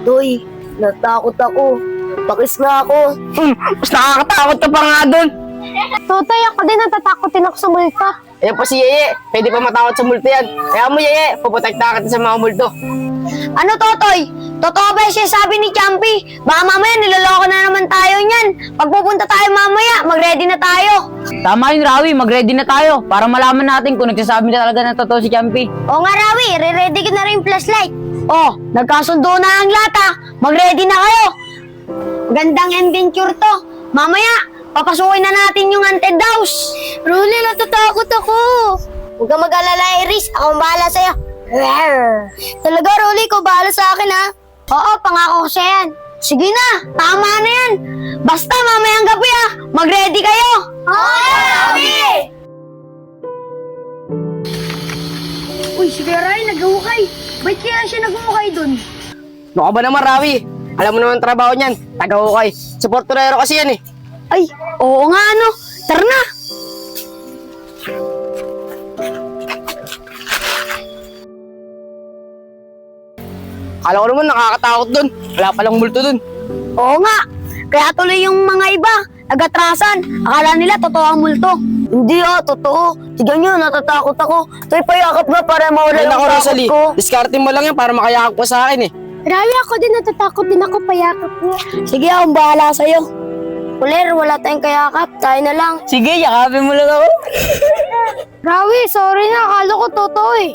Totoy, natakot ako. Pakis nga ako. Mas nakakatakot ka pa nga doon. Totoy, ako din natatakotin ako sa multo. Ayan pa si Yeye, pwede pa matakot sa multo yan. Kaya mo Yeye, puprotektahan kita sa mga multo. Ano, Totoy? Totoo ba yung sinasabi ni Champi? Baka mamaya niloloko na naman tayo niyan. Pag pupunta tayo mamaya, mag-ready na tayo. Tama yun, Rawi. Mag-ready na tayo para malaman natin kung nagsasabi na talaga ng totoo si Champi. Oo nga, Rawi. Re-ready ko na rin yung flashlight. Oh, nagkasundo na ang lata. Mag-ready na kayo. Gandang adventure to. Mamaya, papasukin na natin yung haunted house. Rolly, natatakot ako. Huwag kang mag-alala, Iris. Ako ang bahala sa'yo. Talaga, Rolly, ikaw bahala sa akin, ha? Oo, pangako ko sa'yo yan. Sige na, tama na yan. Basta mamayang gabi mag-ready kayo. Rawi! Uy, si Ray, nag-uhukay. Ba't kaya siya nag-uhukay dun? Ano ka ba naman, Rawi? Alam mo naman ang trabaho niyan, taga-ukay. Supportero kasi yan eh. Ay, oo nga ano. Tara na. Akala ko naman nakakatakot doon. Wala palang multo doon. Oo nga. Kaya tuloy yung mga iba, nag-atrasan. Akala nila totoo ang multo. Hindi totoo. Tignan nyo, natatakot ako. Toy, payakap nga para mawala Ay yung nako, takot Rosalie. ko. Discarding mo lang yan para makayakap ko sa akin eh. Rawi, ako din natatakot din ako payakap mo. Sige, akong bahala sa'yo. Kuler, wala tayong kayakap. Tayo na lang. Sige, yakapin mo lang ako. Rawi, sorry na. Akala ko totoo eh.